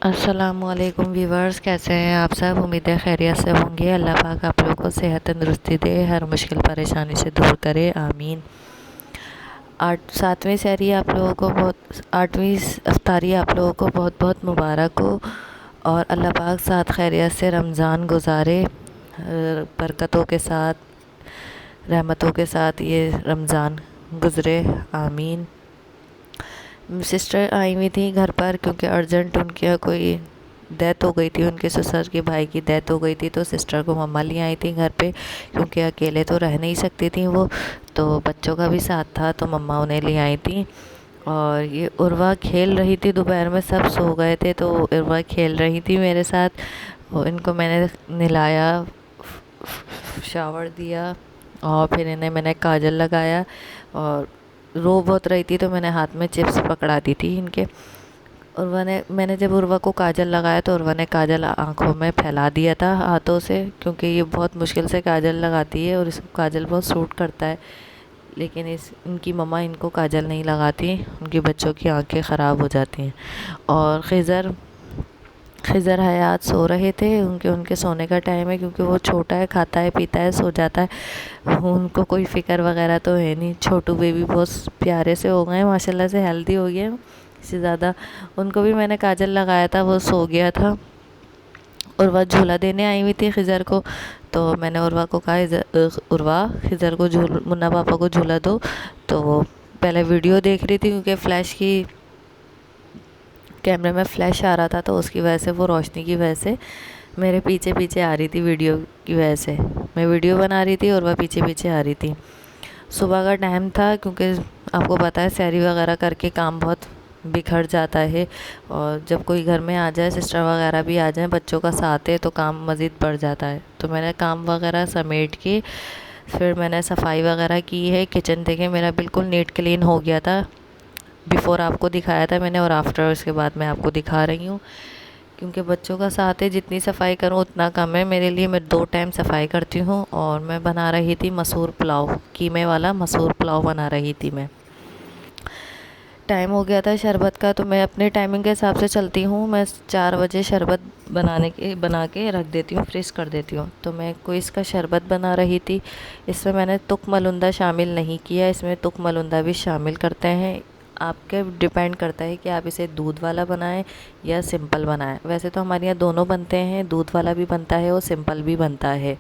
अस्सलामुअलैकुम व्यूवर्स, कैसे हैं आप सब। उम्मीद है खैरियत से होंगे। अल्लाह पाक आप लोगों को सेहत तंदुरुस्ती दे, हर मुश्किल परेशानी से दूर करे, आमीन। 7वीं सहरी आप लोगों को बहुत 8वीं अफ्तारी आप लोगों को बहुत बहुत मुबारक हो और अल्लाह पाक साथ खैरियत से रमज़ान गुजारे, बरकतों के साथ, रहमतों के साथ ये रमज़ान गुज़रे, आमीन। सिस्टर आई हुई थी घर पर क्योंकि अर्जेंट उनके कोई डेथ हो गई थी, उनके ससुर के भाई की डेथ हो गई थी, तो सिस्टर को मम्मा ले आई थी घर पे क्योंकि अकेले तो रह नहीं सकती थी वो, तो बच्चों का भी साथ था तो मम्मा उन्हें ले आई थी। और ये उर्वा खेल रही थी, दोपहर में सब सो गए थे तो उर्वा खेल रही थी मेरे साथ। और इनको मैंने नहलाया, शावर दिया और फिर इन्हें मैंने काजल लगाया और रो बहुत रही थी तो मैंने हाथ में चिप्स पकड़ा दी थी इनके। मैंने जब उर्वा को काजल लगाया तो उर्वा ने काजल आंखों में फैला दिया था हाथों से, क्योंकि ये बहुत मुश्किल से काजल लगाती है और इसको काजल बहुत सूट करता है, लेकिन इनकी मम्मा इनको काजल नहीं लगाती, उनके बच्चों की आंखें ख़राब हो जाती हैं। और खिज़र हयात सो रहे थे, उनके सोने का टाइम है क्योंकि वो छोटा है, खाता है पीता है सो जाता है, उनको कोई फ़िक्र वगैरह तो है नहीं। छोटू बेबी बहुत प्यारे से हो गए माशाल्लाह से, हेल्दी हो गए इससे ज़्यादा। उनको भी मैंने काजल लगाया था, वो सो गया था। उर्वा झूला देने आई हुई थी खिज़र को, तो मैंने उर्वा को कहा उर्वा खिज़र को मुन्ना पापा को झूला दो। तो वो पहले वीडियो देख रही थी क्योंकि फ़्लैश की कैमरे में फ़्लैश आ रहा था, तो उसकी वजह से, वो रोशनी की वजह से मेरे पीछे पीछे आ रही थी, वीडियो की वजह से। मैं वीडियो बना रही थी और वह पीछे पीछे आ रही थी। सुबह का टाइम था क्योंकि आपको पता है सहरी वगैरह करके काम बहुत बिखर जाता है, और जब कोई घर में आ जाए, सिस्टर वगैरह भी आ जाए, बच्चों का साथ है तो काम मज़ीद बढ़ जाता है। तो मैंने काम वगैरह समेट के फिर मैंने सफाई वगैरह की है। किचन देखे मेरा बिल्कुल नीट क्लीन हो गया था। बिफ़ोर आपको दिखाया था मैंने और आफ्टर उसके बाद मैं आपको दिखा रही हूँ, क्योंकि बच्चों का साथ है, जितनी सफाई करूँ उतना कम है मेरे लिए। मैं 2 टाइम सफाई करती हूँ। और मैं बना रही थी मसूर पुलाव, कीमे वाला मसूर पुलाव बना रही थी मैं। टाइम हो गया था शरबत का, तो मैं अपने टाइमिंग के हिसाब से चलती हूँ। मैं 4 बजे शरबत बना के रख देती हूँ, फ्रीज़ कर देती हूँ। तो मैं कोई इसका शरबत बना रही थी। इसमें मैंने तुक मलुंदा शामिल नहीं किया, इसमें तुक मलुंदा भी शामिल करते हैं। आपके डिपेंड करता है कि आप इसे दूध वाला बनाएं या सिंपल बनाएं। वैसे तो हमारे यहाँ दोनों बनते हैं, दूध वाला भी बनता है और सिंपल भी बनता है।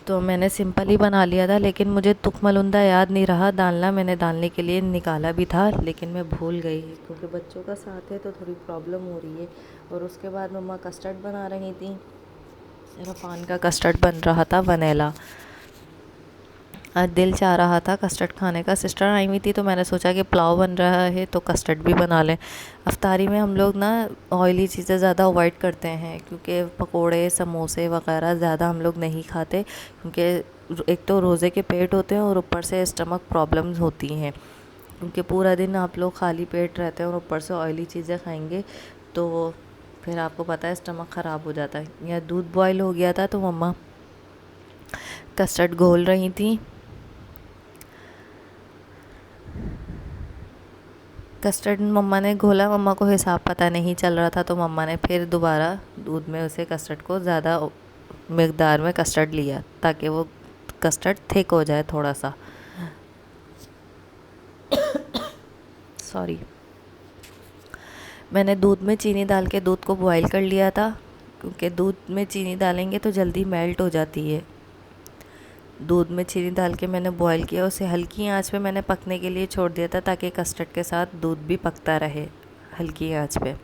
तो मैंने सिंपल ही बना लिया था, लेकिन मुझे तुक मलुंदा याद नहीं रहा डालना। मैंने डालने के लिए निकाला भी था लेकिन मैं भूल गई, क्योंकि बच्चों का साथ है तो थोड़ी प्रॉब्लम हो रही है। और उसके बाद मम्मा कस्टर्ड बना रही थी, रफ़ान का कस्टर्ड बन रहा था, वनीला। आज दिल चाह रहा था कस्टर्ड खाने का। सिस्टर आई हुई थी तो मैंने सोचा कि पुलाव बन रहा है तो कस्टर्ड भी बना लें। अफ्तारी में हम लोग ना ऑयली चीज़ें ज़्यादा अवॉइड करते हैं, क्योंकि पकोड़े समोसे वगैरह ज़्यादा हम लोग नहीं खाते, क्योंकि एक तो रोज़े के पेट होते हैं और ऊपर से स्टमक प्रॉब्लम्स होती हैं, क्योंकि पूरा दिन आप लोग खाली पेट रहते हैं और ऊपर से ऑयली चीज़ें खाएंगे तो फिर आपको पता है स्टमक ख़राब हो जाता है। या दूध बॉयल हो गया था तो मम्मा कस्टर्ड घोल रही थी। कस्टर्ड मम्मा ने घोला, मम्मा को हिसाब पता नहीं चल रहा था तो मम्मा ने फिर दोबारा दूध में उसे कस्टर्ड को ज़्यादा मिकदार में कस्टर्ड लिया, ताकि वो कस्टर्ड थिक हो जाए थोड़ा सा। सॉरी। मैंने दूध में चीनी डाल के दूध को बॉयल कर लिया था, क्योंकि दूध में चीनी डालेंगे तो जल्दी मेल्ट हो जाती है। दूध में चीनी डाल के मैंने बॉईल किया, उसे हल्की आंच पे मैंने पकने के लिए छोड़ दिया था, ताकि कस्टर्ड के साथ दूध भी पकता रहे हल्की आंच पे।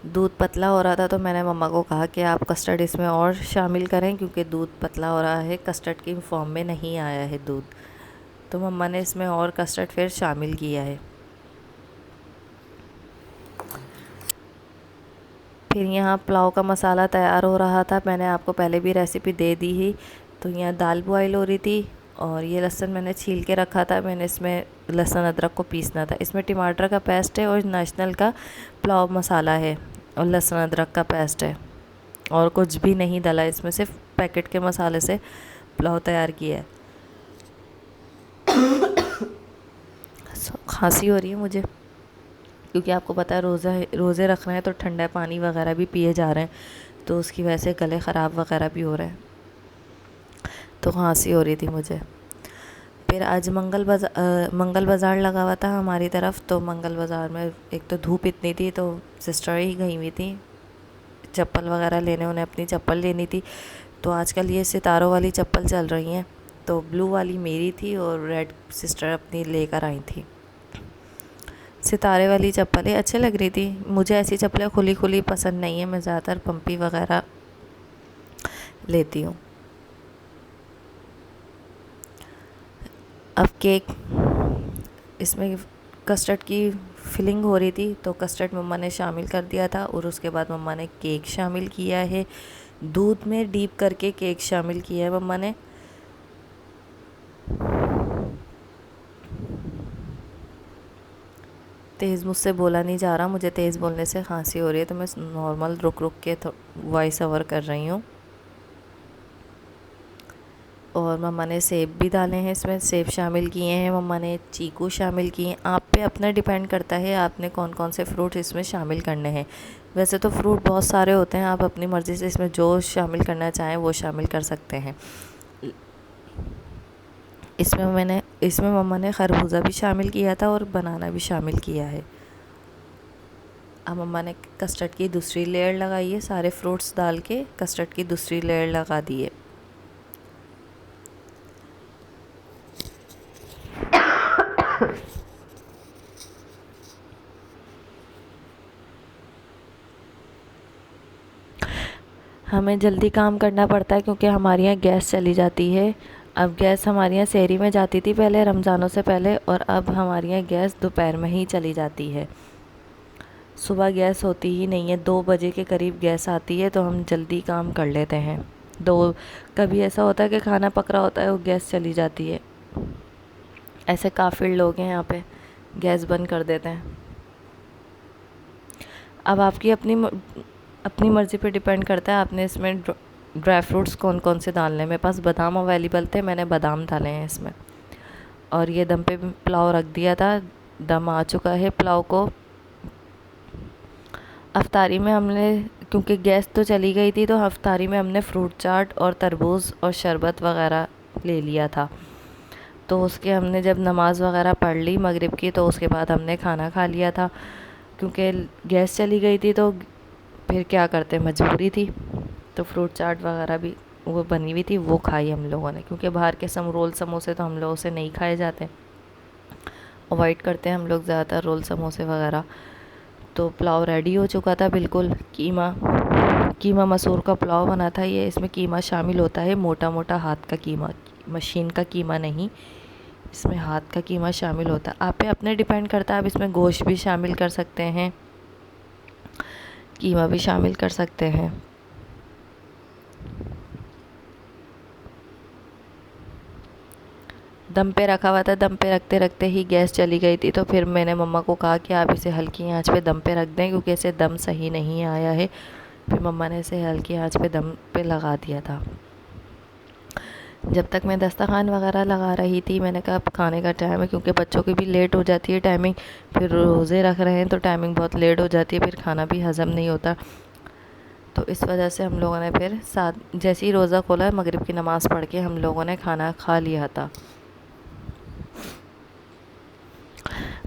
दूध पतला हो रहा था तो मैंने मम्मा को कहा कि आप कस्टर्ड इसमें और शामिल करें, क्योंकि दूध पतला हो रहा है, कस्टर्ड की फॉर्म में नहीं आया है दूध। तो मम्मा ने इसमें और कस्टर्ड फिर शामिल किया है। फिर यहाँ पुलाव का मसाला तैयार हो रहा था, मैंने आपको पहले भी रेसिपी दे दी ही। तो यहाँ दाल बॉयल हो रही थी और ये लहसुन मैंने छील के रखा था, मैंने इसमें लहसुन अदरक को पीसना था। इसमें टमाटर का पेस्ट है और नेशनल का पुलाव मसाला है और लहसुन अदरक का पेस्ट है, और कुछ भी नहीं डाला इसमें, सिर्फ पैकेट के मसाले से पुलाव तैयार किया है। खांसी हो रही है मुझे। क्योंकि आपको पता है रोज़े रख रहे हैं तो ठंडा पानी वगैरह भी पिए जा रहे हैं, तो उसकी वजह से गले ख़राब वगैरह भी हो रहे हैं, तो खांसी हो रही थी मुझे। फिर आज मंगल बाज़ार लगा हुआ था हमारी तरफ, तो मंगल बाज़ार में एक तो धूप इतनी थी, तो सिस्टर ही गई हुई थी चप्पल वगैरह लेने, उन्हें अपनी चप्पल लेनी थी। तो आजकल ये सितारों वाली चप्पल चल रही हैं, तो ब्लू वाली मेरी थी और रेड सिस्टर अपनी लेकर आई थी। सितारे वाली चप्पलें अच्छी लग रही थी मुझे, ऐसी चप्पलें खुली खुली पसंद नहीं है, मैं ज़्यादातर पंपी वगैरह लेती हूँ। अब केक, इसमें कस्टर्ड की फिलिंग हो रही थी, तो कस्टर्ड मम्मा ने शामिल कर दिया था और उसके बाद मम्मा ने केक शामिल किया है, दूध में डीप करके केक शामिल किया है मम्मा ने। तेज़ मुझसे बोला नहीं जा रहा, मुझे तेज़ बोलने से खांसी हो रही है, तो मैं नॉर्मल रुक रुक के वॉइस ओवर कर रही हूँ। और मम्मा ने सेब भी डाले हैं, इसमें सेब शामिल किए हैं मम्मा ने, चीकू शामिल किए हैं। आप पे अपना डिपेंड करता है आपने कौन कौन से फ्रूट इसमें शामिल करने हैं। वैसे तो फ्रूट बहुत सारे होते हैं, आप अपनी मर्ज़ी से इसमें जो शामिल करना चाहें वो शामिल कर सकते हैं। इसमें मम्मा ने खरबूजा भी शामिल किया था और बनाना भी शामिल किया है। अब मम्मा ने कस्टर्ड की दूसरी लेयर लगाई है, सारे फ्रूट्स डाल के कस्टर्ड की दूसरी लेयर लगा दी है। हमें जल्दी काम करना पड़ता है क्योंकि हमारे यहाँ गैस चली जाती है। अब गैस हमारे यहाँ शहरी में जाती थी पहले रमज़ानों से पहले, और अब हमारे यहाँ गैस दोपहर में ही चली जाती है। सुबह गैस होती ही नहीं है, 2 बजे के करीब गैस आती है, तो हम जल्दी काम कर लेते हैं। कभी ऐसा होता है कि खाना पक रहा होता है, वो गैस चली जाती है। ऐसे काफ़ी लोग हैं यहाँ पे, गैस बंद कर देते हैं। अब आपकी अपनी मर्ज़ी पे डिपेंड करता है आपने इसमें ड्राई फ्रूट्स कौन कौन से डालने हैं। मेरे पास बादाम अवेलेबल थे, मैंने बादाम डाले हैं इसमें। और ये दम पे पुलाव रख दिया था, दम आ चुका है पुलाव को। अफ्तारी में हमने, क्योंकि गैस तो चली गई थी, तो अफ्तारी में हमने फ्रूट चाट और तरबूज और शरबत वगैरह ले लिया था। तो उसके हमने जब नमाज़ वगैरह पढ़ ली मगरिब की, तो उसके बाद हमने खाना खा लिया था। क्योंकि गैस चली गई थी तो फिर क्या करते, मजबूरी थी, तो फ्रूट चाट वगैरह भी वो बनी हुई थी, वो खाई हम लोगों ने। क्योंकि बाहर के रोल समोसे तो हम लोगों से नहीं खाए जाते, अवॉइड करते हैं हम लोग ज़्यादातर रोल समोसे वगैरह। तो पुलाव रेडी हो चुका था बिल्कुल, कीमा मसूर का पुलाव बना था ये। इसमें कीमा शामिल होता है, मोटा मोटा हाथ का कीमा, मशीन का कीमा नहीं, इसमें हाथ का कीमा शामिल होता है। आप पे अपने डिपेंड करता है, आप इसमें गोश्त भी शामिल कर सकते हैं, कीमा भी शामिल कर सकते हैं। दम पे रखा हुआ था, दम पे रखते रखते ही गैस चली गई थी, तो फिर मैंने मम्मा को कहा कि आप इसे हल्की आंच पे दम पे रख दें, क्योंकि इसे दम सही नहीं आया है। फिर मम्मा ने इसे हल्की आंच पे दम पे लगा दिया था। जब तक मैं दस्तरखान वगैरह लगा रही थी, मैंने कहा अब खाने का टाइम है, क्योंकि बच्चों की भी लेट हो जाती है टाइमिंग, फिर रोज़े रख रहे हैं तो टाइमिंग बहुत लेट हो जाती है, फिर खाना भी हज़म नहीं होता। तो इस वजह से हम लोगों ने फिर जैसे ही रोज़ा खोला, मगरिब की नमाज़ पढ़ के हम लोगों ने खाना खा लिया था।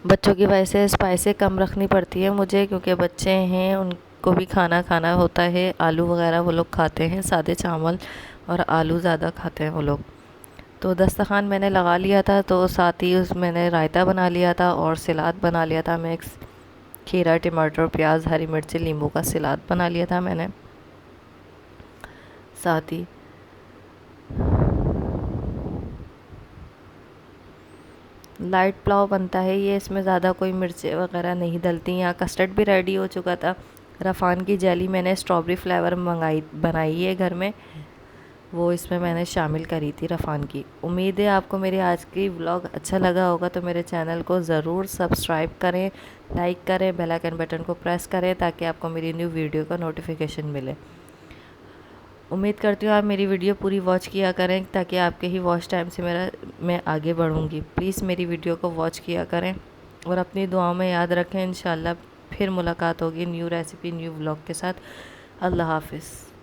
बच्चों की वजह से स्पाइसें कम रखनी पड़ती है मुझे, क्योंकि बच्चे हैं, उनको भी खाना होता है। आलू वगैरह वो लोग खाते हैं, सादे चावल और आलू ज़्यादा खाते हैं वो लोग। तो दस्तरखान मैंने लगा लिया था, तो साथ ही मैंने रायता बना लिया था और सलाद बना लिया था मिक्स, खीरा टमाटर प्याज हरी मिर्ची नींबू का सलाद बना लिया था मैंने। साथ ही लाइट पुलाव बनता है ये, इसमें ज़्यादा कोई मिर्चें वगैरह नहीं डलती। यहाँ कस्टर्ड भी रेडी हो चुका था। रफ़ान की जेली मैंने स्ट्रॉबेरी फ्लेवर बनाई है घर में, वो इसमें मैंने शामिल करी थी रफ़ान की। उम्मीद है आपको मेरे आज की व्लॉग अच्छा लगा होगा, तो मेरे चैनल को ज़रूर सब्सक्राइब करें, लाइक करें, बेल आइकन बटन को प्रेस करें, ताकि आपको मेरी न्यू वीडियो का नोटिफिकेशन मिले। उम्मीद करती हूँ आप मेरी वीडियो पूरी वॉच किया करें, ताकि आपके ही वॉच टाइम से मैं आगे बढ़ूँगी। प्लीज़ मेरी वीडियो को वॉच किया करें। और अपनी दुआओं में याद रखें। इंशाल्लाह फिर मुलाकात होगी न्यू रेसिपी न्यू व्लॉग के साथ। अल्लाह हाफ़िज़।